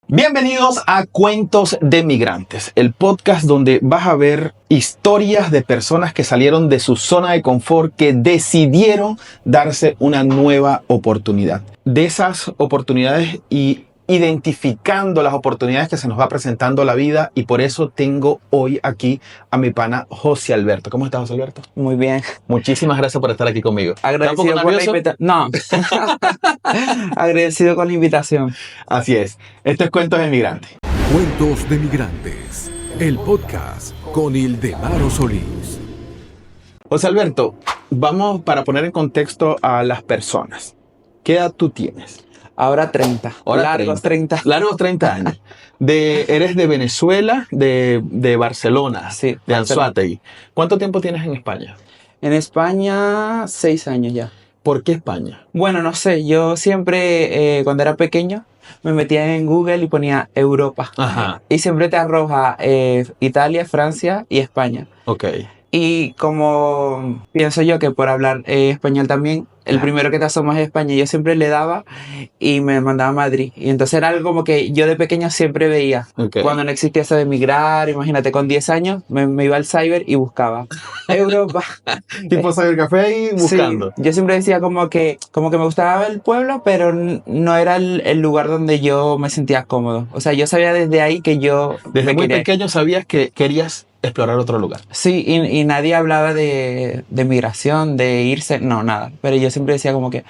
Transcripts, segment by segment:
Bienvenidos a Cuentos de Migrantes, el podcast donde vas a ver historias de personas que salieron de su zona de confort, que decidieron darse una nueva oportunidad. De esas oportunidades y identificando las oportunidades que se nos va presentando la vida, y por eso tengo hoy aquí a mi pana José Alberto. ¿Cómo estás, José Alberto? Muy bien. Muchísimas gracias por estar aquí conmigo. Agradecido por la invitación. No. Agradecido con la invitación. Así es. Esto es Cuentos de Migrantes. Cuentos de Migrantes, el podcast con Ildemaro Solís. José Alberto, vamos para poner en contexto a las personas. ¿Qué edad tú tienes? Ahora 30. Largos 30. Largos 30 años. Eres de Venezuela, de Barcelona, Sí, de Barcelona. Anzoátegui. ¿Cuánto tiempo tienes en España? En España, 6 años ya. ¿Por qué España? Bueno, no sé, yo siempre, cuando era pequeño, me metía en Google y ponía Europa. Ajá, Y siempre te arroja Italia, Francia y España. ok. Y como pienso yo que por hablar español también, el primero que te asoma es España. Yo siempre le daba y me mandaba a Madrid. Y entonces era algo como que yo de pequeño siempre veía. Ok. Cuando no existía eso de emigrar, imagínate, con 10 años me iba al cyber y buscaba Europa. Tipo Cybercafé ahí buscando. Sí, yo siempre decía como que me gustaba el pueblo, pero no era el lugar donde yo me sentía cómodo. O sea, yo sabía desde ahí que yo Desde me muy quería. pequeño sabías que querías explorar otro lugar. Sí, y nadie hablaba de migración, de irse, no, nada. Pero yo siempre decía como que,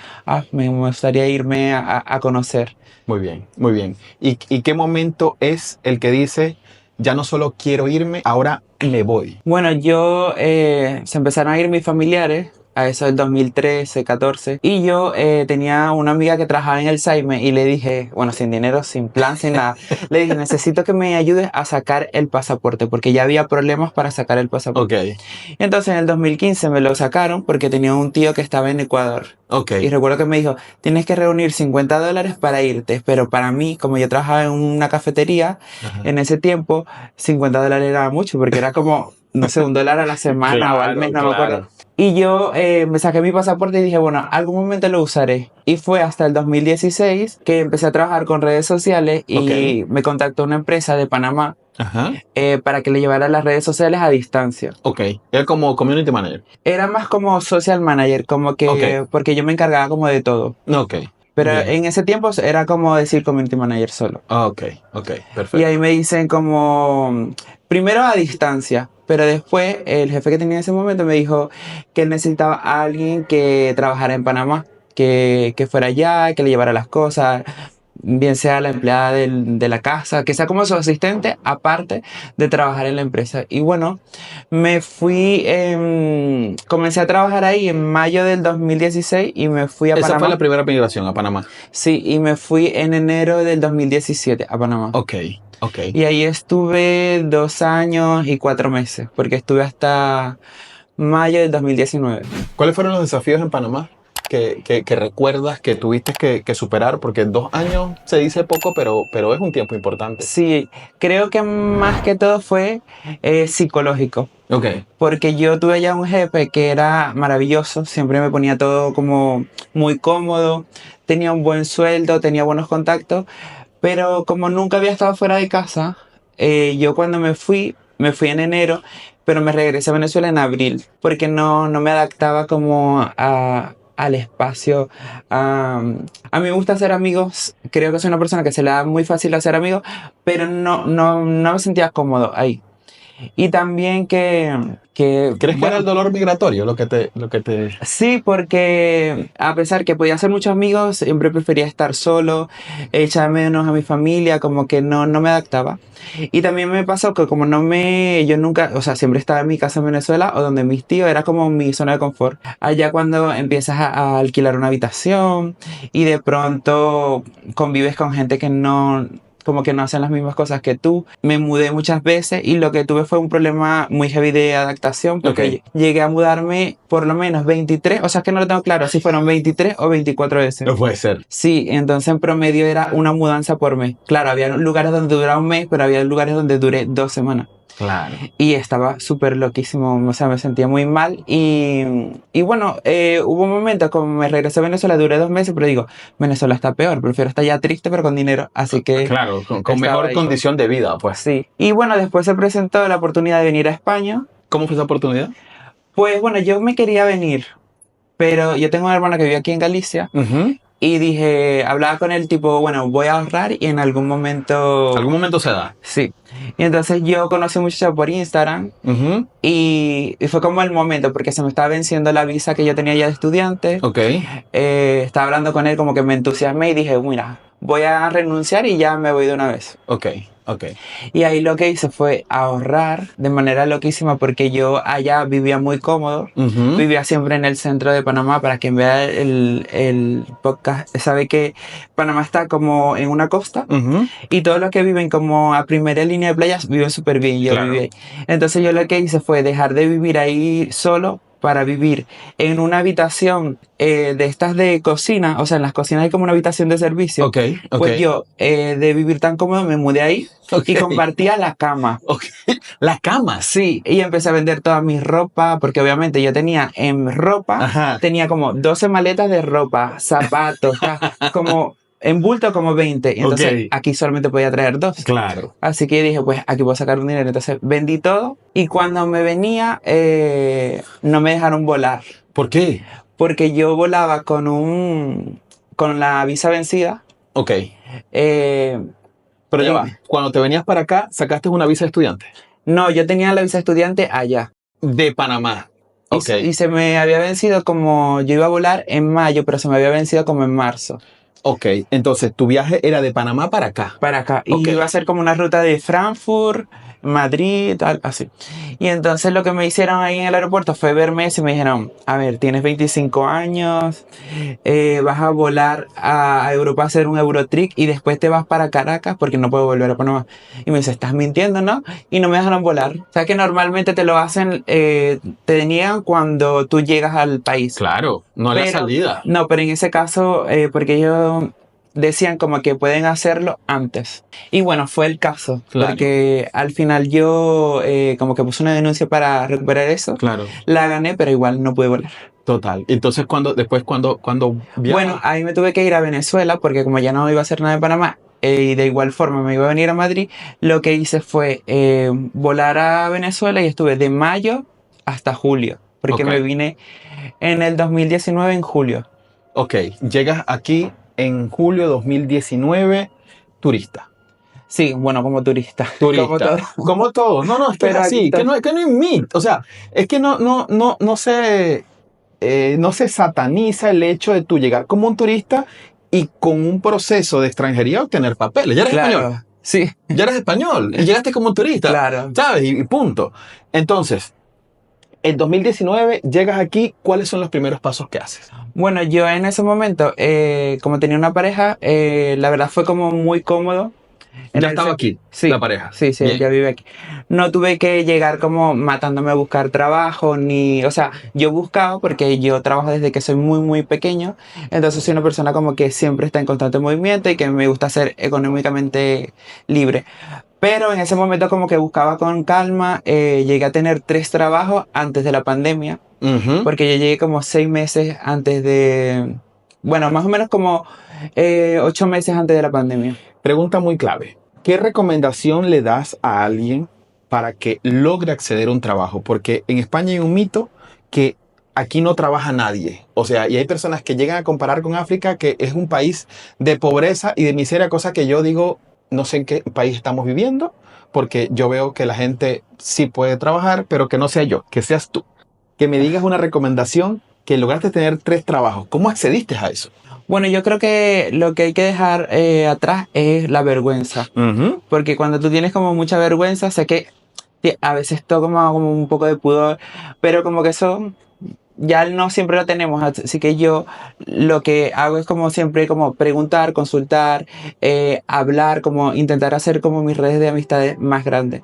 me gustaría irme a conocer. Muy bien, muy bien. ¿Y qué momento es el que dice, ya no solo quiero irme, ahora me voy? Bueno, se empezaron a ir mis familiares, a eso del 2013, 14. Y yo tenía una amiga que trabajaba en el Saime y le dije, bueno, sin dinero, sin plan, sin nada. Le dije, necesito que me ayudes a sacar el pasaporte, porque ya había problemas para sacar el pasaporte. Ok, Entonces en el 2015 me lo sacaron porque tenía un tío que estaba en Ecuador. ok. Y recuerdo que me dijo, tienes que reunir $50 para irte. Pero para mí, como yo trabajaba en una cafetería, Ajá. en ese tiempo, $50 era mucho, porque era como, no sé, $1 a la semana o al mes, no me acuerdo. Y yo me saqué mi pasaporte y dije, bueno, algún momento lo usaré. Y fue hasta el 2016 que empecé a trabajar con redes sociales y me contactó una empresa de Panamá Ajá. para que le llevara las redes sociales a distancia. Ok. Era como community manager. Era más como social manager, como que, Ok. porque yo me encargaba como de todo. Ok. Pero Bien. en ese tiempo era como decir community manager solo. Ok, ok, perfecto. Y ahí me dicen como, primero a distancia, pero después el jefe que tenía en ese momento me dijo que él necesitaba a alguien que trabajara en Panamá, que fuera allá, que le llevara las cosas, bien sea la empleada de la casa, que sea como su asistente, aparte de trabajar en la empresa. Y bueno, me fui, comencé a trabajar ahí en mayo del 2016 y me fui a Esa Panamá. fue la primera migración a Panamá. Sí, y me fui en enero del 2017 a Panamá. Ok, ok. Y ahí estuve 2 años y 4 meses, porque estuve hasta mayo del 2019. ¿Cuáles fueron los desafíos en Panamá que recuerdas que tuviste que superar? Porque 2 años se dice poco, pero es un tiempo importante. Sí, creo que más que todo fue psicológico. Ok, Porque yo tuve ya un jefe que era maravilloso, siempre me ponía todo como muy cómodo, tenía un buen sueldo, tenía buenos contactos, pero como nunca había estado fuera de casa, yo cuando me fui en enero, pero me regresé a Venezuela en abril, porque no me adaptaba como al espacio. A mí me gusta hacer amigos, creo que soy una persona que se le da muy fácil hacer amigos, pero no me sentía cómodo ahí. Y también ¿crees ¿crees que era el dolor migratorio lo que te... Sí, porque a pesar que podía hacer muchos amigos, siempre prefería estar solo, echar menos a mi familia, como que no me adaptaba. Y también me pasó que yo nunca, o sea, siempre estaba en mi casa en Venezuela o donde mis tíos, era como mi zona de confort. Allá cuando empiezas a alquilar una habitación y de pronto convives con gente que como que no hacen las mismas cosas que tú. Me mudé muchas veces y lo que tuve fue un problema muy heavy de adaptación porque llegué a mudarme por lo menos 23, o sea, es que no lo tengo claro si fueron 23 o 24 veces. No puede ser. Sí, entonces en promedio era una mudanza por mes. Claro, había lugares donde duraba un mes, pero había lugares donde duré 2 semanas. Claro. Y estaba súper loquísimo, o sea, me sentía muy mal. Y bueno, hubo un momento, como me regresé a Venezuela, duré 2 meses, pero digo, Venezuela está peor, prefiero estar ya triste pero con dinero, así que Claro, con estaba mejor ahí. condición de vida, pues. Sí. Y bueno, después se presentó la oportunidad de venir a España. ¿Cómo fue esa oportunidad? Pues bueno, yo me quería venir, pero yo tengo una hermana que vive aquí en Galicia. Ujú. Y dije, hablaba con él tipo, bueno, voy a ahorrar y en algún momento... ¿Algún momento se da? Sí. Y entonces yo conocí a un muchacho por Instagram Ujú. y fue como el momento porque se me estaba venciendo la visa que yo tenía ya de estudiante. Ok. Estaba hablando con él como que me entusiasmé y dije, mira, voy a renunciar y ya me voy de una vez. Ok. Ok. Y ahí lo que hice fue ahorrar de manera loquísima porque yo allá vivía muy cómodo. Ujú. Vivía siempre en el centro de Panamá. Para quien vea el podcast, sabe que Panamá está como en una costa Ujú. y todos los que viven como a primera línea de playas viven súper bien. Yo Claro. viví ahí. Entonces yo lo que hice fue dejar de vivir ahí solo para vivir en una habitación de estas de cocina. O sea, en las cocinas hay como una habitación de servicio. Ok. Ok. Pues yo, de vivir tan cómodo, me mudé ahí Ok. y compartía la cama. Ok. Las camas. Sí, y empecé a vender toda mi ropa, porque obviamente yo tenía en ropa, Ajá. tenía como 12 maletas de ropa, zapatos, como en bulto como 20. Y entonces Ok. aquí solamente podía traer 2. Claro. Así que dije, pues aquí voy a sacar un dinero. Entonces vendí todo y cuando me venía no me dejaron volar, ¿Por qué? porque yo volaba con la visa vencida. Ok. eh, Pero ya y- va. Cuando te venías para acá, sacaste una visa de estudiante. no, yo tenía la visa estudiante allá. De Panamá. Y, Ok. y se me había vencido como, yo iba a volar en mayo, pero se me había vencido como en marzo, Ok. Entonces, tu viaje era de Panamá para acá. para acá. Y Ok. iba a ser como una ruta de Frankfurt, Madrid, tal, así. Y entonces lo que me hicieron ahí en el aeropuerto fue verme eso y me dijeron, a ver, tienes 25 años, vas a volar a Europa a hacer un Eurotrip y después te vas para Caracas porque no puedo volver a Panamá. Y me dice, estás mintiendo, ¿no? Y no me dejaron volar. O sea que normalmente te lo hacen, te niegan cuando tú llegas al país. Claro. No es la Pero, salida. no, pero en ese caso, porque ellos decían como que pueden hacerlo antes. Y bueno, fue el caso, Claro. porque al final yo como que puse una denuncia para recuperar eso. Claro. La gané, pero igual no pude volar. Total. Entonces, cuando Bueno, ahí me tuve que ir a Venezuela, porque como ya no iba a hacer nada en Panamá, y de igual forma me iba a venir a Madrid, lo que hice fue volar a Venezuela y estuve de mayo hasta julio, porque Ok. me vine en el 2019 en julio. Ok, llegas aquí en julio 2019, turista. Sí, bueno, como turista. Turista. Como todo. Como todo. No, no, es que es Pero así, aquí que no hay mito. O sea, es que no se sataniza el hecho de tú llegar como un turista y con un proceso de extranjería obtener papeles. Ya eres español. Claro, sí, Ya eres español y llegaste como un turista. claro. ¿Sabes? Y punto. Entonces, en 2019 llegas aquí, ¿cuáles son los primeros pasos que haces? Bueno, yo en ese momento, como tenía una pareja, la verdad fue como muy cómodo. Ya estaba aquí, Sí, la pareja. sí, sí, Bien. ya vive aquí. No tuve que llegar como matándome a buscar trabajo, ni, o sea, yo buscaba porque yo trabajo desde que soy muy, muy pequeño, entonces soy una persona como que siempre está en constante movimiento y que me gusta ser económicamente libre. Pero en ese momento como que buscaba con calma, llegué a tener 3 trabajos antes de la pandemia, Ujú. porque yo llegué como 6 meses antes de, bueno, más o menos como 8 meses antes de la pandemia. Pregunta muy clave. ¿Qué recomendación le das a alguien para que logre acceder a un trabajo? Porque en España hay un mito que aquí no trabaja nadie. O sea, y hay personas que llegan a comparar con África, que es un país de pobreza y de miseria, cosa que yo digo, no sé en qué país estamos viviendo, porque yo veo que la gente sí puede trabajar, pero que no sea yo, que seas tú. Que me digas una recomendación que lograste tener 3 trabajos. ¿Cómo accediste a eso? Bueno, yo creo que lo que hay que dejar atrás es la vergüenza. Ujú. Porque cuando tú tienes como mucha vergüenza, sé que a veces toma como un poco de pudor, pero como que eso ya no siempre lo tenemos. Así que yo lo que hago es como siempre como preguntar, consultar, hablar, como intentar hacer como mis redes de amistades más grandes.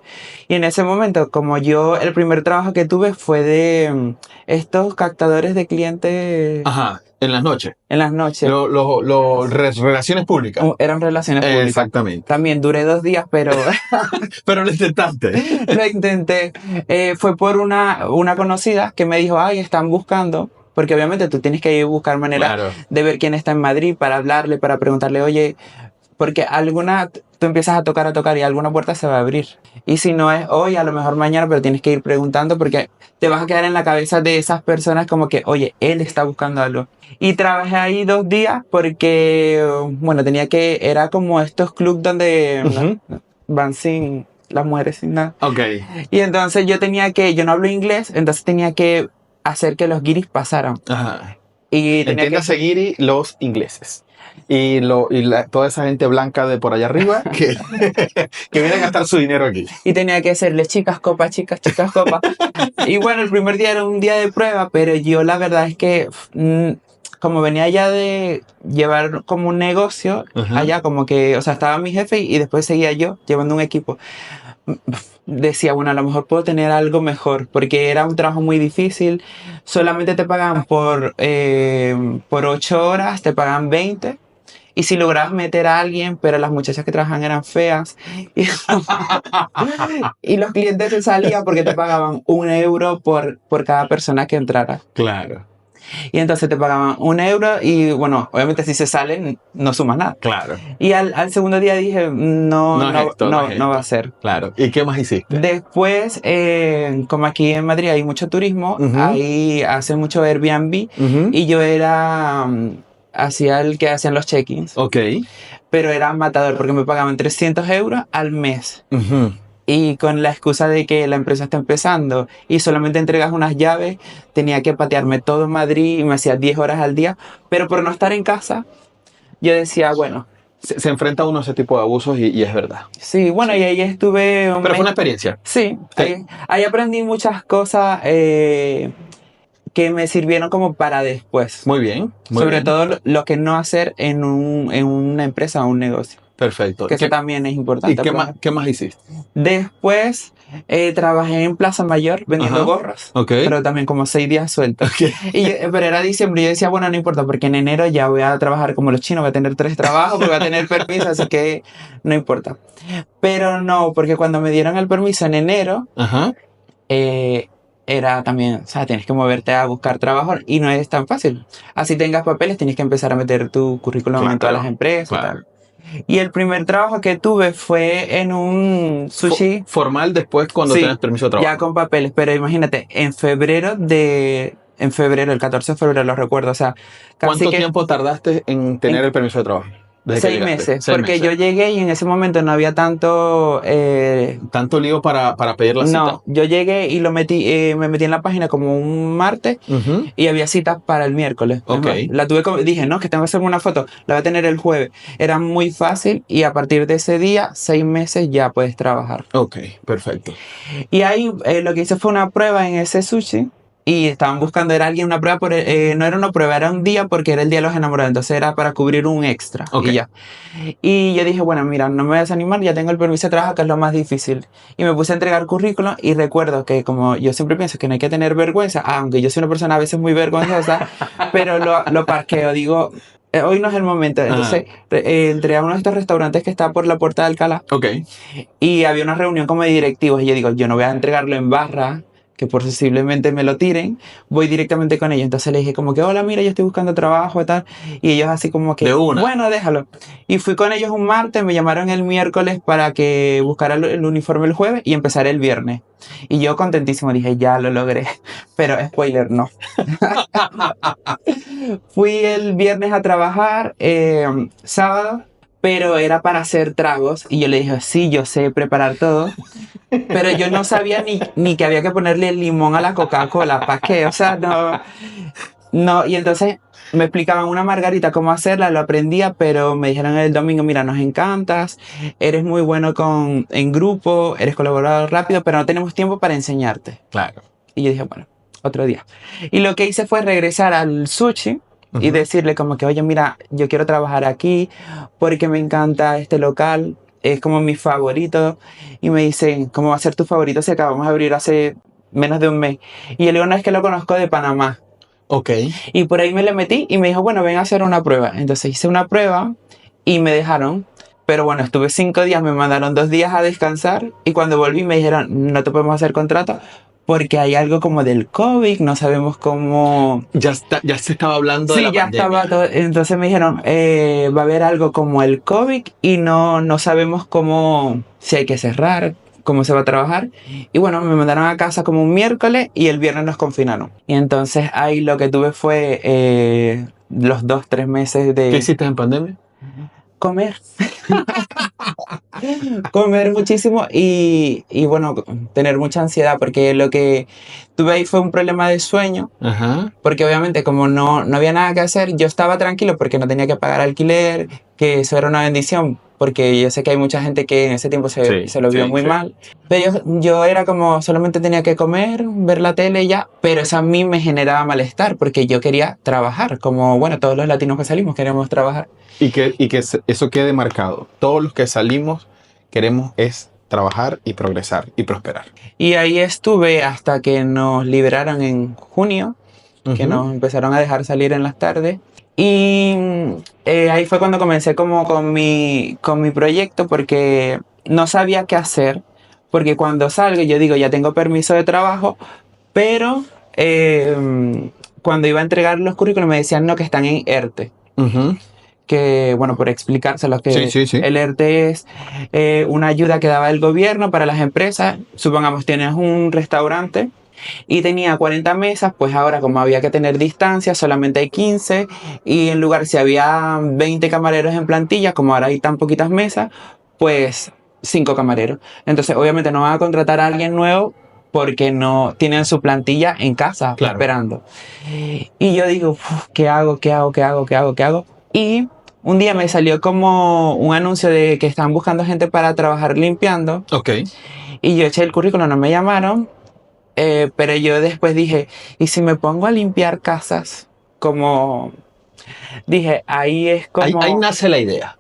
Y en ese momento, como yo, el primer trabajo que tuve fue de estos captadores de clientes. Ajá. En las noches. en las noches. Relaciones públicas. Eran relaciones públicas. Exactamente. También duré 2 días, pero Pero lo intentaste. lo intenté. Fue por una conocida que me dijo, ay, están buscando, porque obviamente tú tienes que buscar maneras Claro. de ver quién está en Madrid para hablarle, para preguntarle, oye, porque tú empiezas a tocar y alguna puerta se va a abrir. Y si no es hoy, a lo mejor mañana, pero tienes que ir preguntando porque te vas a quedar en la cabeza de esas personas como que, oye, él está buscando algo. Y trabajé ahí 2 días porque, bueno, era como estos clubs donde Ujú. van sin las mujeres sin nada. Ok. Y entonces yo no hablo inglés, entonces tenía que hacer que los guiris pasaran. Ajá. Y tenía Entienda seguir y los ingleses. Y toda esa gente blanca de por allá arriba que, que viene a gastar su dinero aquí. y tenía que hacerle chicas, copas, chicas, copas. Y bueno, el primer día era un día de prueba, pero yo la verdad es que como venía ya de llevar como un negocio, Ajá. allá como que, o sea, estaba mi jefe y después seguía yo llevando un equipo. Decía, bueno, a lo mejor puedo tener algo mejor, porque era un trabajo muy difícil. Solamente te pagan por 8 horas, te pagan 20. Y si lograbas meter a alguien, pero las muchachas que trabajan eran feas. Y, y los clientes te salían porque te pagaban 1 euro por cada persona que entrara. Claro, Y entonces te pagaban 1 euro y bueno, obviamente si se salen no sumas nada. claro. Y al segundo día dije, No es esto, no es no va a esto. ser. Claro. ¿Y qué más hiciste? Después, como aquí en Madrid hay mucho turismo, Ujú. ahí hace mucho Airbnb Ujú. y yo era, hacía el que hacían los check-ins, Ok. pero era matador porque me pagaban 300 euros al mes. Ujú. Y con la excusa de que la empresa está empezando y solamente entregas unas llaves, tenía que patearme todo Madrid y me hacía 10 horas al día. Pero por no estar en casa, yo decía, bueno, Se enfrenta uno a ese tipo de abusos y es verdad. sí, bueno, y ahí estuve un Pero fue mes. una experiencia. Sí, Sí. ahí aprendí muchas cosas que me sirvieron como para después. Muy bien. Muy Sobre bien. todo lo que no hacer en una empresa o un negocio. Perfecto. Que eso también es importante. ¿Y qué pues. qué más hiciste? Después trabajé en Plaza Mayor vendiendo Ajá. gorros, Ok. pero también como 6 días sueltos. Pero era diciembre y yo decía, bueno, no importa, porque en enero ya voy a trabajar como los chinos, voy a tener 3 trabajos, voy a tener permiso, así que no importa. Pero no, porque cuando me dieron el permiso en enero, Ajá. era también, o sea, tienes que moverte a buscar trabajo y no es tan fácil. Así tengas papeles, tienes que empezar a meter tu currículum en todas las empresas. Claro. Tal. Y el primer trabajo que tuve fue en un sushi. Formal después cuando Sí, tenés permiso de trabajo. ya con papeles, pero imagínate, en febrero, el 14 de febrero lo recuerdo, o sea, casi ¿Cuánto que tiempo tardaste en tener el permiso de trabajo? Desde que 6 llegaste. meses, 6 porque meses. yo llegué y en ese momento no había tanto. Tanto lío para pedir la cita. No, yo llegué y me metí en la página como un martes Ujú. y había citas para el miércoles. Ok. La tuve dije, no, que tengo que hacerme una foto, la voy a tener el jueves. Era muy fácil y a partir de ese día, 6 meses ya puedes trabajar. Ok, perfecto. Y ahí lo que hice fue una prueba en ese sushi. Y estaban buscando, era alguien, una prueba, no era una prueba, era un día porque era el día de los enamorados, entonces era para cubrir un extra. Ok. Y ya. Y yo dije, bueno, mira, no me voy a desanimar, ya tengo el permiso de trabajo, que es lo más difícil. Y me puse a entregar currículum y recuerdo que como yo siempre pienso que no hay que tener vergüenza, aunque yo soy una persona a veces muy vergonzosa, pero lo parqueo, digo, hoy no es el momento. Entonces entré a uno de estos restaurantes que está por la Puerta de Alcalá Ok. y había una reunión como de directivos y yo digo, yo no voy a entregarlo en barra, que posiblemente me lo tiren, voy directamente con ellos. Entonces le dije como que, hola, mira, yo estoy buscando trabajo y tal. Y ellos así como que, De una. bueno, déjalo. Y fui con ellos un martes, me llamaron el miércoles para que buscara el uniforme el jueves y empezar el viernes. Y yo contentísimo dije, ya lo logré. Pero spoiler, no. Fui el viernes a trabajar, sábado, pero era para hacer tragos. Y yo le dije, sí, yo sé preparar todo. Pero yo no sabía ni que había que ponerle limón a la Coca-Cola. ¿Para qué? O sea, no. Y entonces me explicaban una margarita cómo hacerla, lo aprendía, pero me dijeron el domingo, mira, nos encantas, eres muy bueno en grupo, eres colaborador rápido, pero no tenemos tiempo para enseñarte. Claro. Y yo dije, bueno, otro día. Y lo que hice fue regresar al sushi y decirle como que, oye, mira, yo quiero trabajar aquí porque me encanta este local, es como mi favorito. Y me dicen, ¿cómo va a ser tu favorito si acabamos de abrir hace menos de un mes? Y yo le digo, no, es que lo conozco de Panamá. Ok. Y por ahí me le metí y me dijo, bueno, ven a hacer una prueba. Entonces hice una prueba y me dejaron. Pero bueno, estuve 5 días, me mandaron 2 días a descansar y cuando volví me dijeron, no te podemos hacer contrato porque hay algo como del COVID, no sabemos cómo... Ya se estaba hablando de Sí, la ya pandemia. estaba todo. Entonces me dijeron, va a haber algo como el COVID y no sabemos cómo, si hay que cerrar, cómo se va a trabajar. Y bueno, me mandaron a casa como un miércoles y el viernes nos confinaron. Y entonces ahí lo que tuve fue los 2, 3 meses ¿Qué de hiciste en pandemia? comer. Comer muchísimo y bueno, tener mucha ansiedad porque lo que tuve ahí fue un problema de sueño. Ajá. Porque obviamente como no había nada que hacer, yo estaba tranquilo porque no tenía que pagar alquiler, que eso era una bendición, porque yo sé que hay mucha gente que en ese tiempo se lo vio muy mal. Pero yo era como, solamente tenía que comer, ver la tele y ya, pero eso a mí me generaba malestar porque yo quería trabajar, como bueno, todos los latinos que salimos queríamos trabajar. Eso quede marcado. Todos los que salimos queremos es trabajar y progresar y prosperar. Y ahí estuve hasta que nos liberaron en junio, que nos empezaron a dejar salir en las tardes. Y ahí fue cuando comencé como con mi proyecto porque no sabía qué hacer. Porque cuando salgo yo digo, ya tengo permiso de trabajo, pero cuando iba a entregar los currículos me decían no, que están en ERTE. Ujú. Que, bueno, por explicárselos, que Sí. el ERTE es una ayuda que daba el gobierno para las empresas. Supongamos, tienes un restaurante y tenía 40 mesas, pues ahora como había que tener distancia, solamente hay 15 y en lugar si había 20 camareros en plantilla, como ahora hay tan poquitas mesas, pues 5 camareros. Entonces obviamente no van a contratar a alguien nuevo porque no tienen su plantilla en casa esperando. Y yo digo, ¿qué hago? Y un día me salió como un anuncio de que estaban buscando gente para trabajar limpiando. Ok. Y yo eché el currículum, no me llamaron. Pero yo después dije, ¿y si me pongo a limpiar casas? Como dije, ahí es como... Ahí nace la idea.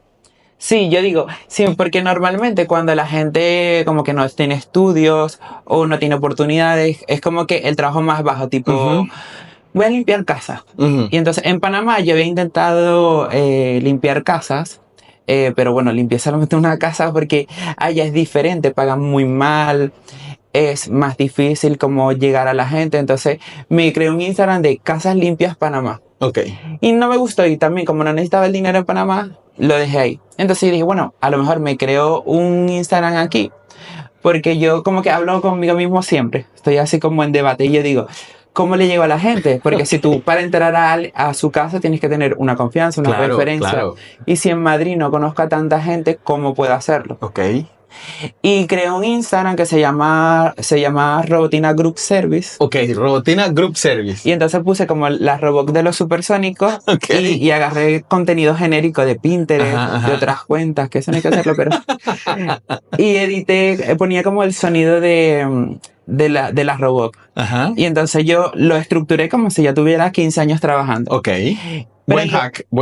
Sí, yo digo, sí, porque normalmente cuando la gente como que no tiene estudios o no tiene oportunidades, es como que el trabajo más bajo, tipo, voy a limpiar casas. Y entonces en Panamá yo había intentado limpiar casas, pero bueno, limpié solamente una casa porque allá es diferente, pagan muy mal, es más difícil como llegar a la gente. Entonces me creé un Instagram de Casas Limpias Panamá. Ok. Y no me gustó y también como no necesitaba el dinero en Panamá, lo dejé ahí. Entonces dije, bueno, a lo mejor me creo un Instagram aquí porque yo como que hablo conmigo mismo siempre. Estoy así como en debate y yo digo, ¿cómo le llego a la gente? Porque si tú para entrar a su casa tienes que tener una confianza, una referencia. Claro. Y si en Madrid no conozco a tanta gente, ¿cómo puedo hacerlo? Ok. Y creé un Instagram que se llama Robotina Group Service. Ok, Robotina Group Service. Y entonces puse como las robots de los supersónicos y agarré contenido genérico de Pinterest, de otras cuentas, que eso no hay que hacerlo, pero... y edité, ponía como el sonido de las robots. Y entonces yo lo estructuré como si ya tuviera 15 años trabajando. Ok. Buen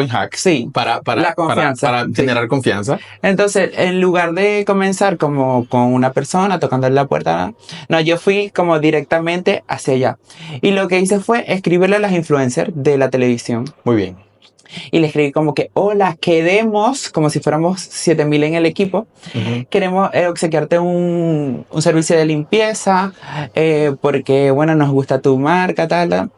hack. Sí. Para Sí. generar confianza. Entonces, en lugar de comenzar como con una persona tocando en la puerta, no, yo fui como directamente hacia allá. Y lo que hice fue escribirle a las influencers de la televisión. Muy bien. Y le escribí como que, hola, queremos, como si fuéramos 7,000 en el equipo, queremos obsequiarte un servicio de limpieza, porque, bueno, nos gusta tu marca, tal.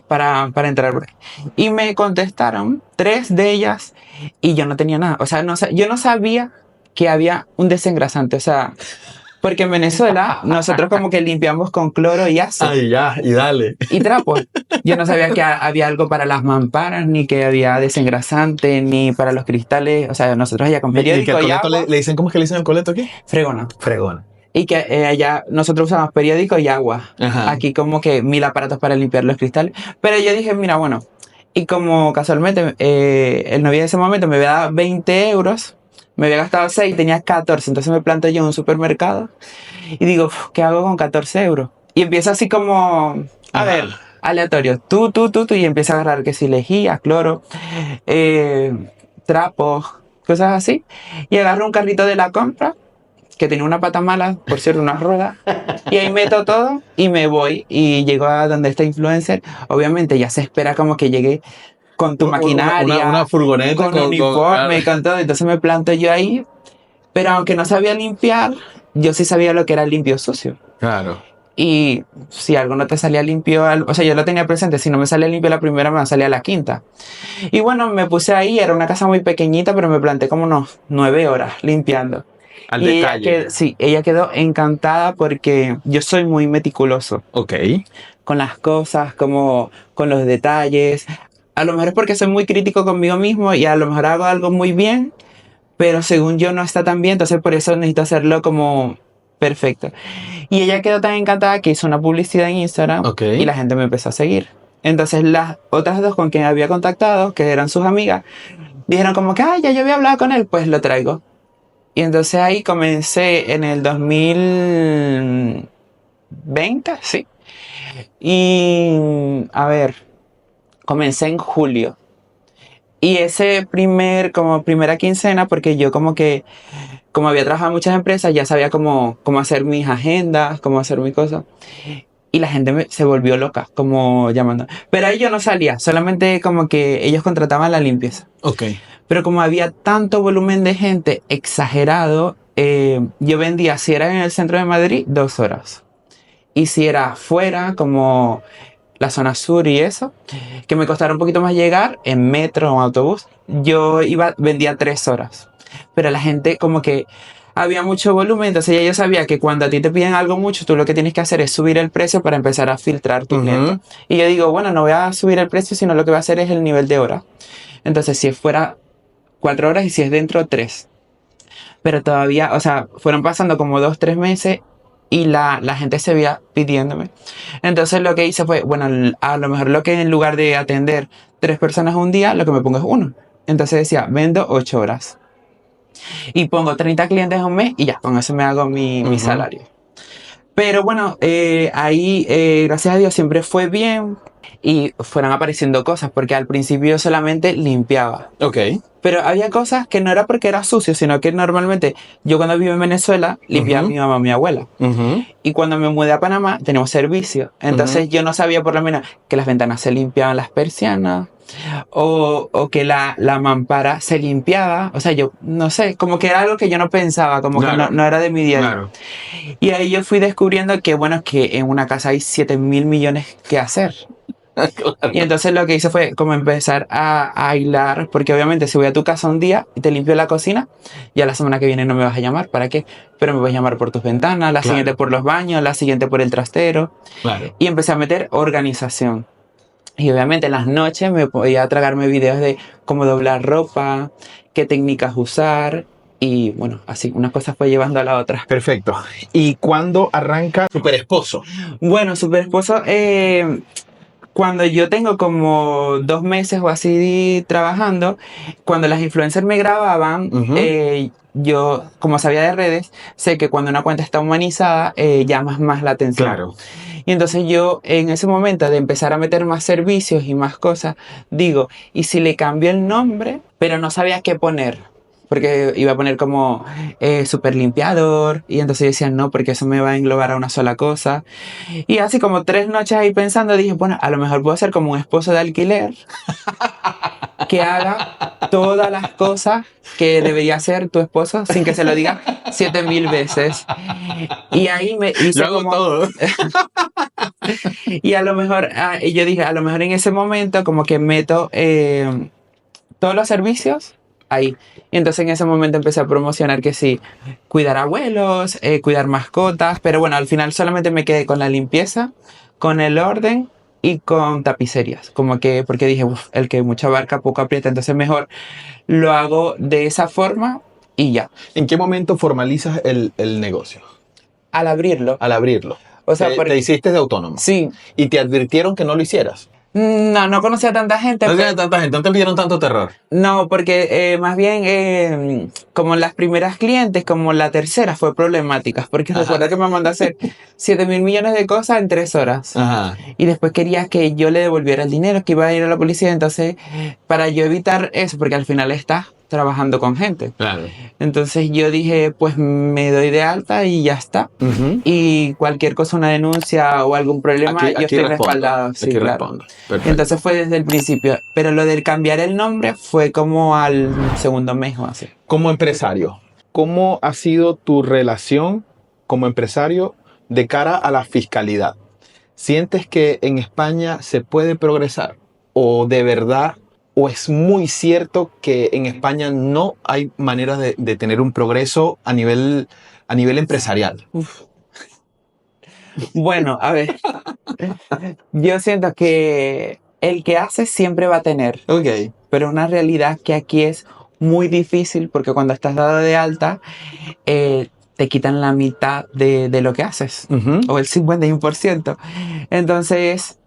Para entrar por ahí. Y me contestaron 3 de ellas y yo no tenía nada. O sea, yo no sabía que había un desengrasante. O sea, porque en Venezuela nosotros como que limpiamos con cloro y ácido. Ay, ya, y dale. Y trapos. Yo no sabía que había algo para las mamparas, ni que había desengrasante, ni para los cristales. O sea, nosotros allá con periódico y agua. Le dicen, ¿cómo es que le dicen al coleto aquí? Fregona. Fregona. Y que allá nosotros usamos periódico y agua. Aquí como que 1000 aparatos para limpiar los cristales. Pero yo dije, mira, bueno. Y como casualmente el novio de ese momento me había dado 20 euros. Me había gastado 6, tenía 14. Entonces me planto yo en un supermercado. Y digo, ¿qué hago con 14 euros? Y empiezo así como, a ver, aleatorio. Tú. Y empiezo a agarrar que si lejía, cloro, trapos, cosas así. Y agarro un carrito de la compra. que tenía una pata mala, por cierto, una rueda, y ahí meto todo y me voy y llego a donde está influencer. Obviamente ya se espera como que llegue con tu maquinaria, una furgoneta con uniforme, con todo, entonces me planto yo ahí, pero aunque no sabía limpiar, yo sí sabía lo que era limpio sucio. Claro. Y si algo no te salía limpio, o sea, yo lo tenía presente, si no me salía limpio la primera, me va a salir la quinta. Y bueno, me puse ahí, era una casa muy pequeñita, pero me planté como unos 9 horas limpiando. Al Y detalle. sí, ella quedó encantada porque yo soy muy meticuloso Ok. con las cosas, como con los detalles. A lo mejor es porque soy muy crítico conmigo mismo y a lo mejor hago algo muy bien, pero según yo no está tan bien, entonces por eso necesito hacerlo como perfecto. Y ella quedó tan encantada que hizo una publicidad en Instagram Ok. y la gente me empezó a seguir. Entonces las otras dos con quien había contactado, que eran sus amigas, dijeron como que, ay, ya yo había hablado con él, pues lo traigo. Y entonces ahí comencé en el 2020, sí. Y a ver, comencé en julio. Y ese como primera quincena, porque yo como que, como había trabajado en muchas empresas, ya sabía cómo hacer mis agendas, cómo hacer mis cosas. Y la gente se volvió loca, como llamando. Pero ahí yo no salía, solamente como que ellos contrataban la limpieza. Ok. Pero como había tanto volumen de gente exagerado, yo vendía, si era en el centro de Madrid, 2 horas. Y si era fuera, como la zona sur y eso, que me costara un poquito más llegar en metro o autobús, vendía 3 horas. Pero la gente como que había mucho volumen, entonces ya yo sabía que cuando a ti te piden algo mucho, tú lo que tienes que hacer es subir el precio para empezar a filtrar tu cliente. Y yo digo, bueno, no voy a subir el precio, sino lo que voy a hacer es el nivel de hora. Entonces, si fuera 4 horas y si es dentro, 3. Pero todavía, o sea, fueron pasando como 2, 3 meses y la gente seguía pidiéndome. Entonces lo que hice fue, bueno, a lo mejor lo que en lugar de atender 3 personas un día, lo que me pongo es uno. Entonces decía, vendo 8 horas. Y pongo 30 clientes un mes y ya, con eso me hago mi salario. Pero bueno, ahí, gracias a Dios, siempre fue bien y fueron apareciendo cosas, porque al principio yo solamente limpiaba. Ok. Pero había cosas que no era porque era sucio, sino que normalmente yo cuando vivo en Venezuela limpiaba a mi mamá, a mi abuela. Y cuando me mudé a Panamá tenemos servicio. Entonces yo no sabía por lo menos que las ventanas se limpiaban, las persianas, o que la mampara se limpiaba. O sea, yo no sé, como que era algo que yo no pensaba, como Claro. que no era de mi día a día. Claro. Y ahí yo fui descubriendo que, bueno, que en una casa hay 7.000 millones que hacer. Y entonces lo que hice fue como empezar a hilar, porque obviamente si voy a tu casa un día y te limpio la cocina, ya la semana que viene no me vas a llamar, ¿para qué? Pero me vas a llamar por tus ventanas, la siguiente por los baños, la siguiente por el trastero. Claro. Y empecé a meter organización. Y obviamente en las noches me podía tragarme videos de cómo doblar ropa, qué técnicas usar. Y bueno, así una cosa fue llevando a la otra. Perfecto. ¿Y cuándo arranca Super Esposo? Bueno, Super Esposo, cuando yo tengo como 2 meses o así trabajando, cuando las influencers me grababan, yo, como sabía de redes, sé que cuando una cuenta está humanizada, llamas más la atención. Claro. Y entonces yo, en ese momento de empezar a meter más servicios y más cosas, digo, ¿y si le cambio el nombre? Pero no sabía qué poner. Porque iba a poner como super limpiador. Y entonces decían, no, porque eso me va a englobar a una sola cosa. Y así como 3 noches ahí pensando, dije, bueno, a lo mejor puedo ser como un esposo de alquiler que haga todas las cosas que debería hacer tu esposo sin que se lo diga 7.000 veces. Y ahí me hice Yo hago como... todo. Y a lo mejor, y yo dije, a lo mejor en ese momento como que meto todos los servicios ahí. Y entonces en ese momento empecé a promocionar que sí, cuidar abuelos, cuidar mascotas, pero bueno, al final solamente me quedé con la limpieza, con el orden y con tapicerías, como que, porque dije, el que mucha barca poco aprieta, entonces mejor lo hago de esa forma y ya. ¿En qué momento formalizas el negocio? Al abrirlo. Al abrirlo. O sea, te hiciste de autónomo. Sí. ¿Y te advirtieron que no lo hicieras? No conocía a tanta gente. No había tanta gente, no te dieron tanto terror. No, porque más bien como las primeras clientes, como la tercera fue problemática, porque recuerda que me mandó a hacer 7.000 millones de cosas en 3 horas. Ajá. Y después quería que yo le devolviera el dinero, que iba a ir a la policía. Entonces, para yo evitar eso, porque al final estás trabajando con gente. Claro. Entonces yo dije, pues me doy de alta y ya está. Ujú. Y cualquier cosa, una denuncia o algún problema, yo estoy respaldado. Sí, Aquí claro. respondo. Perfecto. Entonces fue desde el principio. Pero lo del cambiar el nombre fue como al segundo mes o así. Como empresario, ¿cómo ha sido tu relación como empresario de cara a la fiscalidad? ¿Sientes que en España se puede progresar? ¿O de verdad, o es muy cierto que en España no hay manera de tener un progreso a nivel empresarial? Bueno, a ver, yo siento que el que hace siempre va a tener, Ok. pero una realidad que aquí es muy difícil porque cuando estás dado de alta, te quitan la mitad de lo que haces, Ujú. o el 51%. Entonces,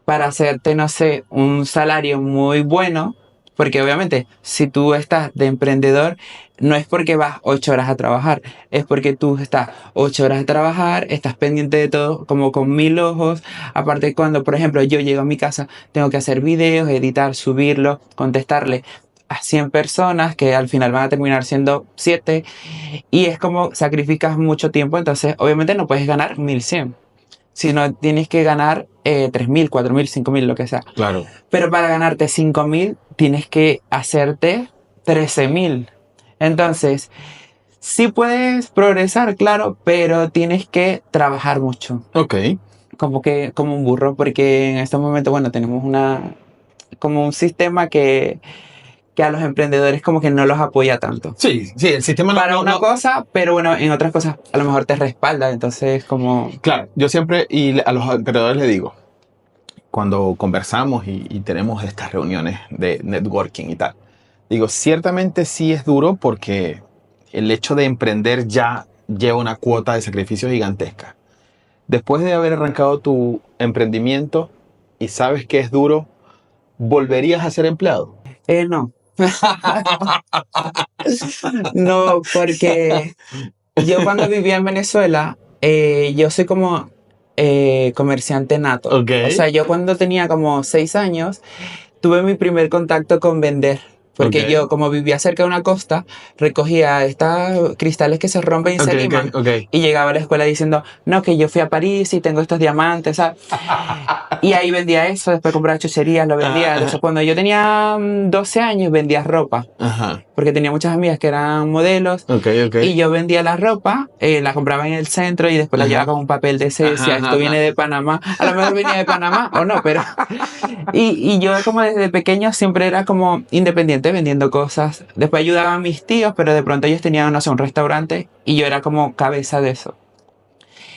para hacerte, no sé, un salario muy bueno, porque obviamente si tú estás de emprendedor, no es porque vas 8 horas a trabajar, es porque tú estás 8 horas a trabajar, estás pendiente de todo como con 1000 ojos. Aparte cuando, por ejemplo, yo llego a mi casa, tengo que hacer videos, editar, subirlos, contestarle a 100 personas que al final van a terminar siendo 7 y es como sacrificas mucho tiempo, entonces obviamente no puedes ganar 1100, sino tienes que ganar 3000, 4000, 5000, lo que sea. Claro. Pero para ganarte 5000 tienes que hacerte 13000. Entonces, sí puedes progresar, claro, pero tienes que trabajar mucho. Ok. Como un burro, porque en estos momentos, bueno, tenemos como un sistema que a los emprendedores como que no los apoya tanto. Sí, sí, el sistema no... Para no- una no- cosa, pero bueno, en otras cosas a lo mejor te respalda, entonces como... Claro, yo siempre, y a los emprendedores les digo, cuando conversamos y tenemos estas reuniones de networking y tal, digo, ciertamente sí es duro porque el hecho de emprender ya lleva una cuota de sacrificio gigantesca. Después de haber arrancado tu emprendimiento y sabes que es duro, ¿volverías a ser empleado? No. No, porque yo cuando vivía en Venezuela, yo soy como comerciante nato. Ok. O sea, yo cuando tenía como 6 años, tuve mi primer contacto con vender. Porque Ok. yo, como vivía cerca de una costa, recogía estos cristales que se rompen y se liman. Ok. Y llegaba a la escuela diciendo, no, que yo fui a París y tengo estos diamantes, ¿sabes? Y ahí vendía eso, después compraba chucherías, lo vendía. Entonces, cuando yo tenía 12 años, vendía ropa. Ajá. Porque tenía muchas amigas que eran modelos. Ok. Y yo vendía la ropa, la compraba en el centro y después la Ajá. llevaba con un papel de ese, decía, Ajá, esto viene ajá. de Panamá. A lo mejor venía de Panamá o no, pero... Y yo como desde pequeño siempre era como independiente vendiendo cosas. Después ayudaba a mis tíos, pero de pronto ellos tenían, no sé, un restaurante y yo era como cabeza de eso.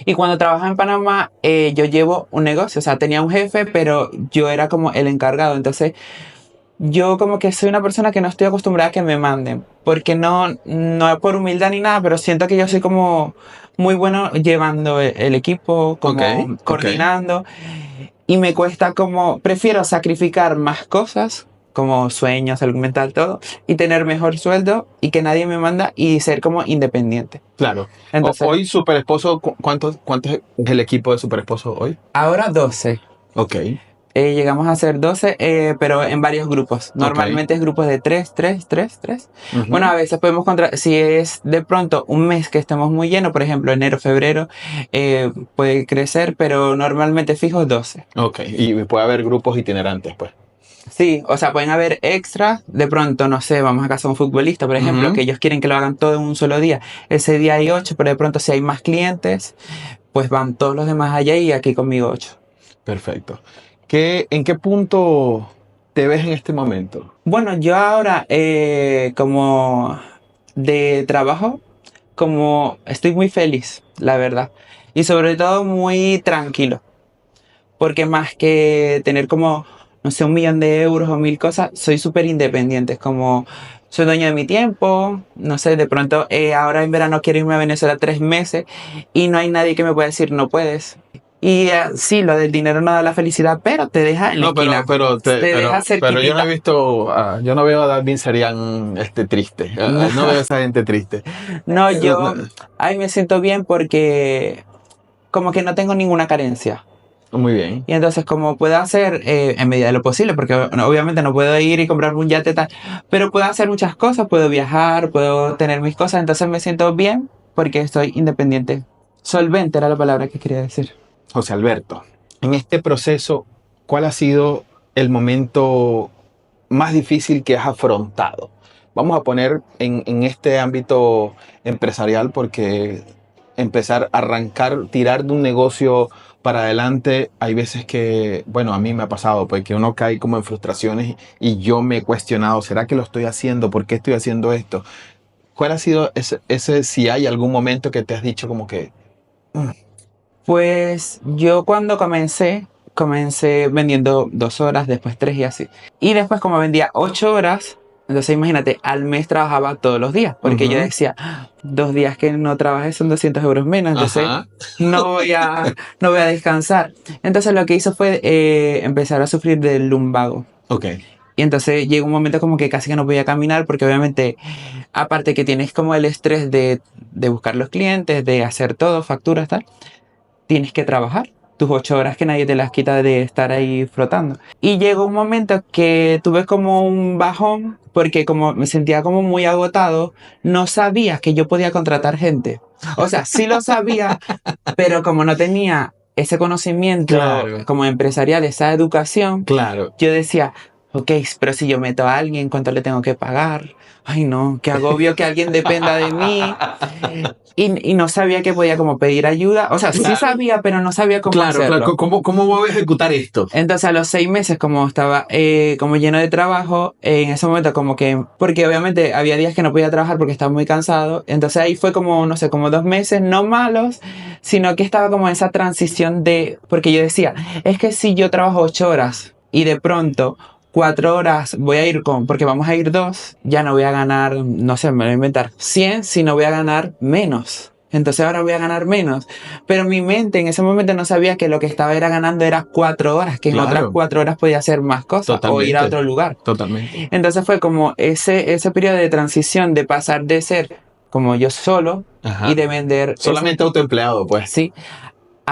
Y cuando trabajaba en Panamá, yo llevo un negocio, o sea, tenía un jefe, pero yo era como el encargado. Entonces, yo como que soy una persona que no estoy acostumbrada a que me manden, porque no es por humildad ni nada, pero siento que yo soy como muy bueno llevando el equipo, como Ok. coordinando, y me cuesta como, prefiero sacrificar más cosas, como sueños, salud mental, todo, y tener mejor sueldo y que nadie me manda y ser como independiente. Claro. Entonces, Hoy Super Esposo, ¿cuánto es el equipo de Super Esposo hoy? ahora 12. Ok. Llegamos a ser 12, pero en varios grupos. Normalmente es grupos de 3, 3, 3, 3. Ujú. Bueno, a veces podemos si es de pronto un mes que estemos muy llenos, por ejemplo, enero, febrero, puede crecer, pero normalmente fijo 12. Ok. Y puede haber grupos itinerantes, pues. Sí, o sea, pueden haber extras. De pronto, no sé, vamos a casa de un futbolista, por ejemplo, Ujú. que ellos quieren que lo hagan todo en un solo día. Ese día hay 8, pero de pronto si hay más clientes, pues van todos los demás allá y aquí conmigo 8. Perfecto. ¿En qué punto te ves en este momento? Bueno, yo ahora como de trabajo, como estoy muy feliz, la verdad. Y sobre todo muy tranquilo. Porque más que tener como, no sé, 1 millón de euros o 1000 cosas, soy súper independiente. Es como, soy dueño de mi tiempo. No sé, de pronto ahora en verano quiero irme a Venezuela 3 meses y no hay nadie que me pueda decir no puedes. Y sí, lo del dinero no da la felicidad, pero te deja en la No, esquina. Te deja pero yo no he cerquitita. visto, yo no veo a Darwin Serian triste. No veo a esa gente triste. No, No, yo no. ahí me siento bien porque como que no tengo ninguna carencia. Muy bien. Y entonces, como puedo hacer en medida de lo posible, porque obviamente no puedo ir y comprarme un yate tal, pero puedo hacer muchas cosas, puedo viajar, puedo tener mis cosas, entonces me siento bien porque estoy independiente. Solvente era la palabra que quería decir. José Alberto, en este proceso, ¿cuál ha sido el momento más difícil que has afrontado? Vamos a poner en este ámbito empresarial porque empezar a arrancar, tirar de un negocio para adelante, hay veces que, bueno, a mí me ha pasado, pues que uno cae como en frustraciones y yo me he cuestionado, ¿será que lo estoy haciendo? ¿Por qué estoy haciendo esto? ¿Cuál ha sido si hay algún momento que te has dicho como que, Pues yo cuando comencé vendiendo 2 horas, después 3 y así. Y después como vendía 8 horas, entonces imagínate, al mes trabajaba todos los días, porque yo Ujú. decía, 2 días que no trabajé son 200 euros menos, entonces Ajá. no voy a descansar. Entonces lo que hizo fue empezar a sufrir del lumbago. Ok, Y entonces llegó un momento como que casi que no podía caminar porque obviamente, aparte que tienes como el estrés de buscar los clientes, de hacer todo, facturas, tal, tienes que trabajar tus 8 horas que nadie te las quita de estar ahí flotando. Y llegó un momento que tuve como un bajón porque como me sentía como muy agotado, no sabía que yo podía contratar gente. O sea, sí lo sabía, pero como no tenía ese conocimiento claro, como empresarial, esa educación, claro. yo decía, ok, pero si yo meto a alguien, ¿cuánto le tengo que pagar? Ay, no, qué agobio que alguien dependa de mí. Y no sabía que podía como pedir ayuda. O sea, sí Claro, sabía, pero no sabía cómo claro, claro. hacerlo. ¿Cómo voy a ejecutar esto? Entonces a los 6 meses, como estaba como lleno de trabajo, en ese momento como que, porque obviamente había días que no podía trabajar porque estaba muy cansado, entonces ahí fue como, no sé, como 2 meses, no malos, sino que estaba como en esa transición porque yo decía, es que si yo trabajo 8 horas y de pronto 4 horas voy a ir porque vamos a ir dos, ya no voy a ganar, no sé, me lo voy a inventar, 100, sino voy a ganar menos. Entonces ahora voy a ganar menos. Pero mi mente en ese momento no sabía que lo que estaba era ganando era 4 horas, que en otras Claro, 4 horas podía hacer más cosas o ir a totalmente, otro lugar. totalmente. Entonces fue como ese periodo de transición de pasar de ser como yo solo y Ajá. de vender Solamente autoempleado, pues. sí,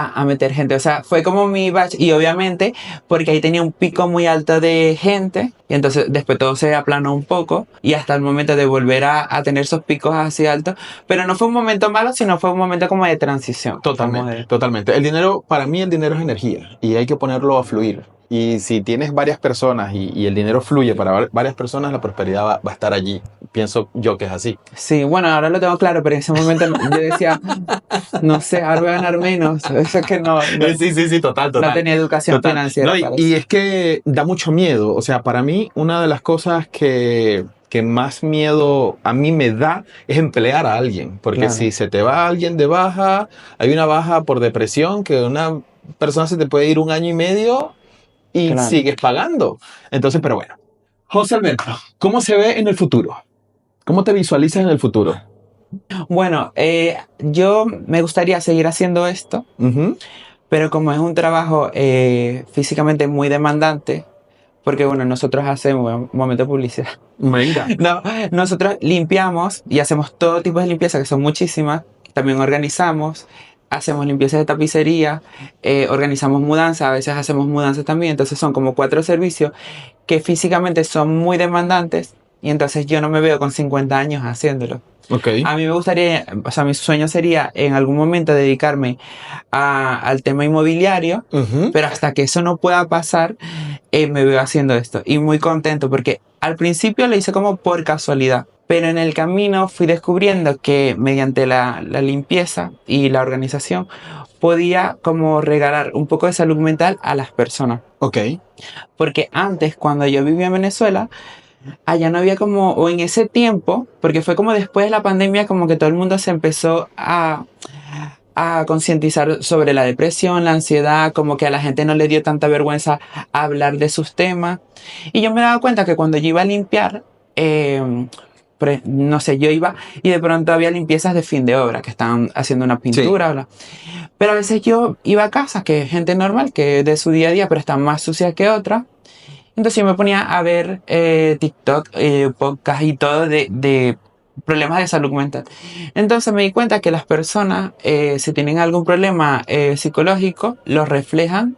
a meter gente. O sea, fue como mi batch y obviamente porque ahí tenía un pico muy alto de gente y entonces después todo se aplanó un poco y hasta el momento de volver a tener esos picos así altos. Pero no fue un momento malo, sino fue un momento como de transición. Totalmente, totalmente. El dinero, para mí el dinero es energía y hay que ponerlo a fluir. Y si tienes varias personas y el dinero fluye para varias personas, la prosperidad va a estar allí. Pienso yo que es así. Sí, bueno, ahora lo tengo claro, pero en ese momento yo decía, no sé, ahora voy a ganar menos. Eso es que Sí, sí, sí, total, no total. tenía educación Total. No, financiera para y eso. es que da mucho miedo. O sea, para mí, una de las cosas que más miedo a mí me da es emplear a alguien. Porque Claro, si se te va alguien de baja, hay una baja por depresión que una persona se te puede ir un año y medio y claro. sigues pagando. Entonces, pero bueno. José Alberto, ¿cómo se ve en el futuro? ¿Cómo te visualizas en el futuro? Bueno, yo me gustaría seguir haciendo esto. Ujú. Pero como es un trabajo físicamente muy demandante, porque bueno, nosotros hacemos, un momento de publicidad, Venga. no, nosotros limpiamos y hacemos todo tipo de limpieza, que son muchísimas, también organizamos, hacemos limpieza de tapicería, organizamos mudanza, a veces hacemos mudanza también, entonces son como 4 servicios que físicamente son muy demandantes y entonces yo no me veo con 50 años haciéndolo. Ok. A mí me gustaría, o sea, mi sueño sería en algún momento dedicarme al tema inmobiliario, Ujú. pero hasta que eso no pueda pasar, me veo haciendo esto. Y muy contento porque al principio lo hice como por casualidad, pero en el camino fui descubriendo que mediante la limpieza y la organización podía como regalar un poco de salud mental a las personas. Ok. Porque antes, cuando yo vivía en Venezuela, allá no había como, o en ese tiempo, porque fue como después de la pandemia, como que todo el mundo se empezó a concientizar sobre la depresión, la ansiedad, como que a la gente no le dio tanta vergüenza hablar de sus temas. Y yo me daba cuenta que cuando yo iba a limpiar, no sé, yo iba y de pronto había limpiezas de fin de obra, que estaban haciendo una Sí. pintura, bla. Pero a veces yo iba a casas, que es gente normal, que es de su día a día, pero están más sucias que otras. Entonces yo me ponía a ver TikTok, podcast y todo de problemas de salud mental. Entonces me di cuenta que las personas, si tienen algún problema psicológico, lo reflejan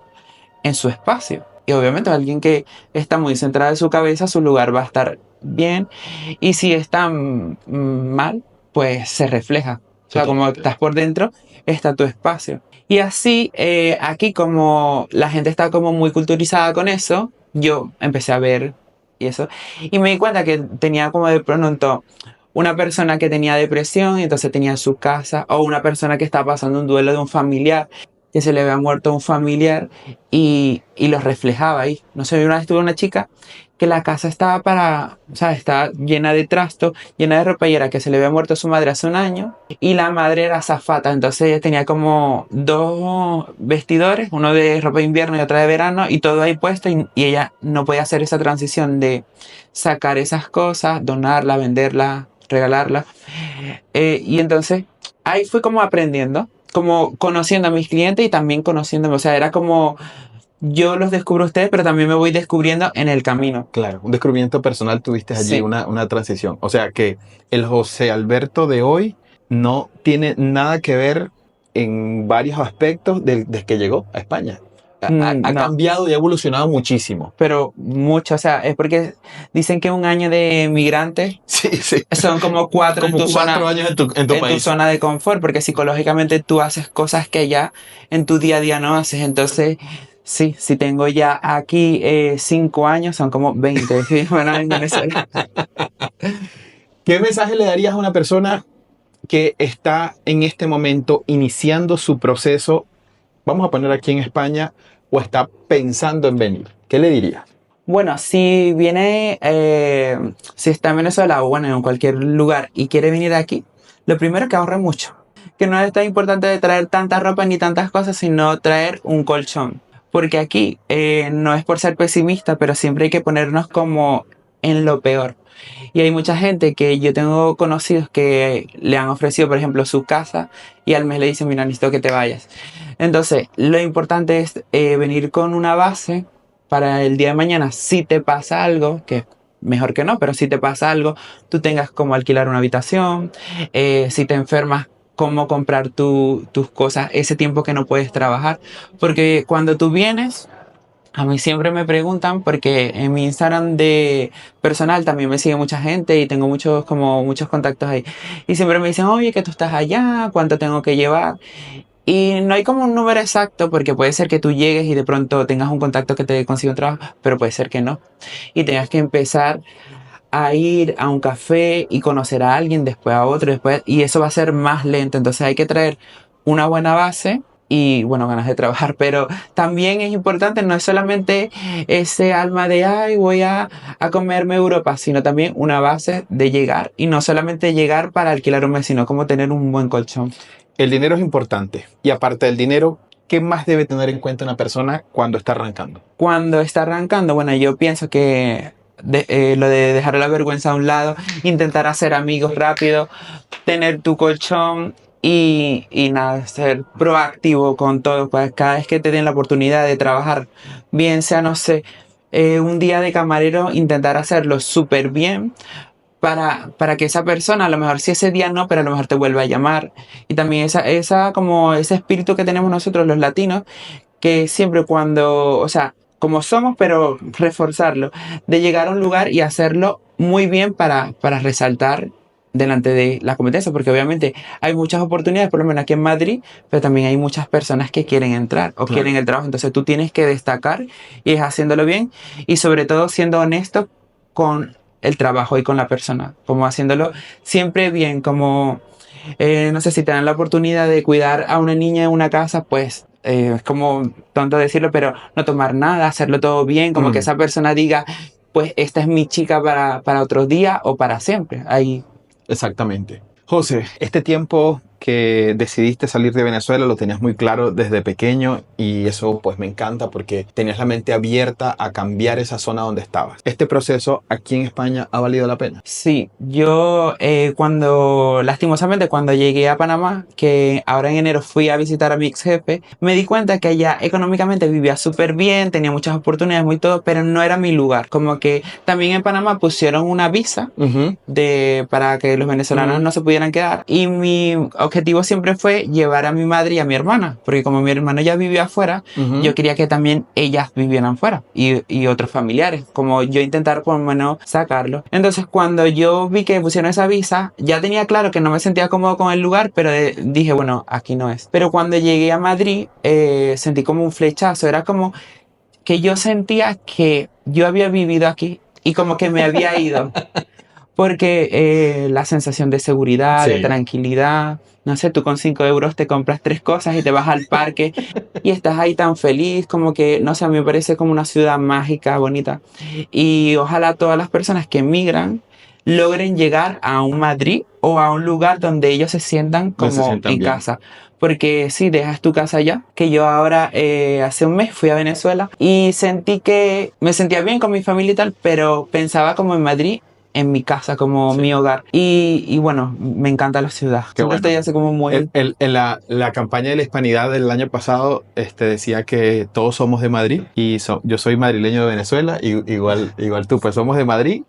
en su espacio. Y obviamente alguien que está muy centrado en su cabeza, su lugar va a estar bien. Y si está mal, pues se refleja. O sea, como estás por dentro, está tu espacio. Y así, aquí como la gente está como muy culturizada con eso, yo empecé a ver y eso. Y me di cuenta que tenía como de pronto una persona que tenía depresión y entonces tenía su casa, o una persona que estaba pasando un duelo de un familiar, que se le había muerto un familiar y los reflejaba ahí. No sé, una vez tuve una chica que la casa estaba o sea, estaba llena de trastos, llena de ropa y era que se le había muerto su madre hace un año y la madre era azafata, entonces ella tenía como dos vestidores, uno de ropa de invierno y otro de verano y todo ahí puesto y ella no podía hacer esa transición de sacar esas cosas, donarla, venderla, regalarla. Y entonces ahí fui como aprendiendo, como conociendo a mis clientes y también conociéndome, o sea, era como yo los descubro a ustedes, pero también me voy descubriendo en el camino. Claro, un descubrimiento personal, tuviste allí Sí. una transición. O sea que el José Alberto de hoy no tiene nada que ver en varios aspectos desde que llegó a España. Ha No, cambiado y ha evolucionado muchísimo. pero mucho, o sea, es porque dicen que un año de migrante Sí, sí. son como cuatro en Como tu 4 zona, años en tu en tu país. zona de confort, porque psicológicamente tú haces cosas que ya en tu día a día no haces. Entonces, sí, si tengo ya aquí 5 años, son como 20. Bueno, en Venezuela. ¿Qué mensaje le darías a una persona que está en este momento iniciando su proceso, vamos a poner aquí en España, o está pensando en venir? ¿Qué le dirías? Bueno, si viene, si está en Venezuela o bueno, en cualquier lugar y quiere venir aquí, lo primero es que ahorre mucho. Que no es tan importante de traer tanta ropa ni tantas cosas, sino traer un colchón. Porque aquí no es por ser pesimista, pero siempre hay que ponernos como en lo peor. Y hay mucha gente que yo tengo conocidos que le han ofrecido, por ejemplo, su casa y al mes le dicen, mira, necesito que te vayas. Entonces, lo importante es venir con una base para el día de mañana, si te pasa algo, que es mejor que no, pero si te pasa algo, tú tengas como alquilar una habitación, si te enfermas, cómo comprar tus cosas ese tiempo que no puedes trabajar. Porque cuando tú vienes, a mí siempre me preguntan porque en mi Instagram de personal también me sigue mucha gente y tengo muchos contactos ahí. Y siempre me dicen, oye, que tú estás allá, ¿cuánto tengo que llevar? Y no hay como un número exacto porque puede ser que tú llegues y de pronto tengas un contacto que te consiga un trabajo, pero puede ser que no. Y tengas que empezar a ir a un café y conocer a alguien, después a otro, después, y eso va a ser más lento. Entonces hay que traer una buena base y, bueno, ganas de trabajar, pero también es importante, no es solamente ese alma de, ay, voy a comerme Europa, sino también una base de llegar y no solamente llegar para alquilar un mes, sino como tener un buen colchón. El dinero es importante. Y aparte del dinero, ¿qué más debe tener en cuenta una persona cuando está arrancando? Cuando está arrancando, bueno, yo pienso que lo de dejar la vergüenza a un lado, intentar hacer amigos rápido, tener tu colchón y nada, ser proactivo con todo. Pues cada vez que te den la oportunidad de trabajar, bien sea, no sé, un día de camarero, intentar hacerlo súper bien. Para que esa persona, a lo mejor si ese día no, pero a lo mejor te vuelva a llamar. Y también como ese espíritu que tenemos nosotros los latinos, que siempre cuando, o sea, como somos, pero reforzarlo, de llegar a un lugar y hacerlo muy bien para resaltar delante de la competencia, porque obviamente hay muchas oportunidades, por lo menos aquí en Madrid, pero también hay muchas personas que quieren entrar o quieren el trabajo, entonces tú tienes que destacar y es haciéndolo bien y sobre todo siendo honesto con el trabajo y con la persona, como haciéndolo siempre bien, como no sé si te dan la oportunidad de cuidar a una niña en una casa, pues es como tonto decirlo, pero no tomar nada, hacerlo todo bien, como que esa persona diga, pues esta es mi chica para otros días o para siempre. Ahí. Exactamente. José, este tiempo que decidiste salir de Venezuela lo tenías muy claro desde pequeño y eso pues me encanta porque tenías la mente abierta a cambiar esa zona donde estabas. ¿Este proceso aquí en España ha valido la pena? Sí, yo lastimosamente cuando llegué a Panamá, que ahora en enero fui a visitar a mi ex jefe, me di cuenta que allá económicamente vivía súper bien, tenía muchas oportunidades, muy todo, pero no era mi lugar. Como que también en Panamá pusieron una visa para que los venezolanos no se pudieran quedar y mi objetivo siempre fue llevar a mi madre y a mi hermana, porque como mi hermana ya vivía afuera, yo quería que también ellas vivieran fuera y otros familiares, como yo intentar por lo menos sacarlo. Entonces cuando yo vi que pusieron esa visa, ya tenía claro que no me sentía cómodo con el lugar, pero dije, bueno, aquí no es. Pero cuando llegué a Madrid, sentí como un flechazo, era como que yo sentía que yo había vivido aquí y como que me había ido. Porque la sensación de seguridad, Sí. de tranquilidad, no sé, tú con 5 euros te compras 3 cosas y te vas al parque y estás ahí tan feliz, como que, no sé, a mí me parece como una ciudad mágica, bonita. Y ojalá todas las personas que emigran logren llegar a un Madrid o a un lugar donde ellos se sientan Donde se como sientan en bien. casa. Porque si dejas tu casa allá, que yo ahora hace un mes fui a Venezuela y sentí que me sentía bien con mi familia y tal, pero pensaba como en Madrid, en mi casa, como mi hogar. Y bueno, me encanta la ciudad. Qué Siempre bueno. estoy así como muy... En la campaña de la hispanidad del año pasado decía que todos somos de Madrid y yo soy madrileño de Venezuela, igual tú, pues somos de Madrid,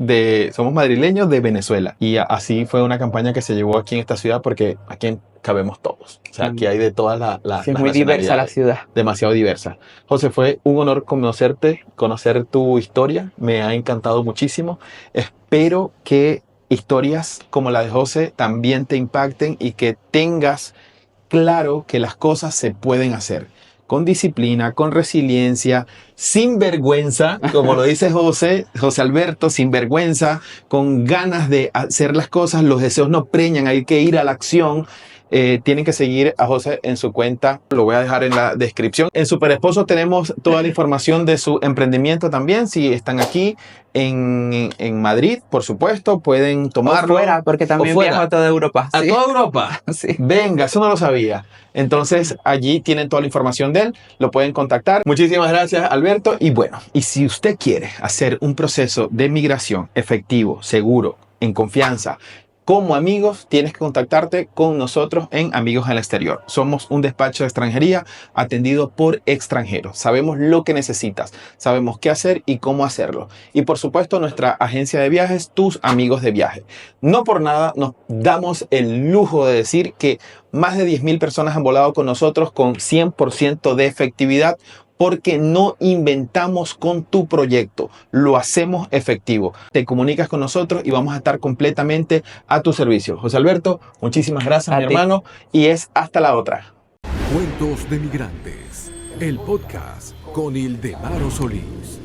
somos madrileños de Venezuela. Y así fue una campaña que se llevó aquí en esta ciudad porque aquí cabemos todos. O sea, aquí hay de todas las Sí, es muy diversa la nacionalidades. ciudad. Demasiado diversa. José, fue un honor conocerte, conocer tu historia. Me ha encantado muchísimo. Espero que historias como la de José también te impacten y que tengas claro que las cosas se pueden hacer con disciplina, con resiliencia, sin vergüenza, como lo dice José Alberto, sin vergüenza, con ganas de hacer las cosas. Los deseos no preñan, hay que ir a la acción. Tienen que seguir a José en su cuenta, lo voy a dejar en la descripción. En Super Esposo tenemos toda la información de su emprendimiento también. Si están aquí en Madrid, por supuesto, pueden tomarlo. O fuera, porque también O fuera. viajo a toda Europa. ¿A Sí. toda Europa? Sí. Venga, eso no lo sabía. Entonces, allí tienen toda la información de él, lo pueden contactar. Muchísimas gracias, Alberto. Y bueno, y si usted quiere hacer un proceso de migración efectivo, seguro, en confianza, como amigos, tienes que contactarte con nosotros en Amigos al Exterior. Somos un despacho de extranjería atendido por extranjeros. Sabemos lo que necesitas, sabemos qué hacer y cómo hacerlo. Y por supuesto, nuestra agencia de viajes, Tus Amigos de Viaje. No por nada nos damos el lujo de decir que más de 10.000 personas han volado con nosotros con 100% de efectividad, porque no inventamos con tu proyecto, lo hacemos efectivo. Te comunicas con nosotros y vamos a estar completamente a tu servicio. José Alberto, muchísimas gracias, mi hermano, y es hasta la otra. Cuentos de Migrantes, el podcast con Ildemaro Solís.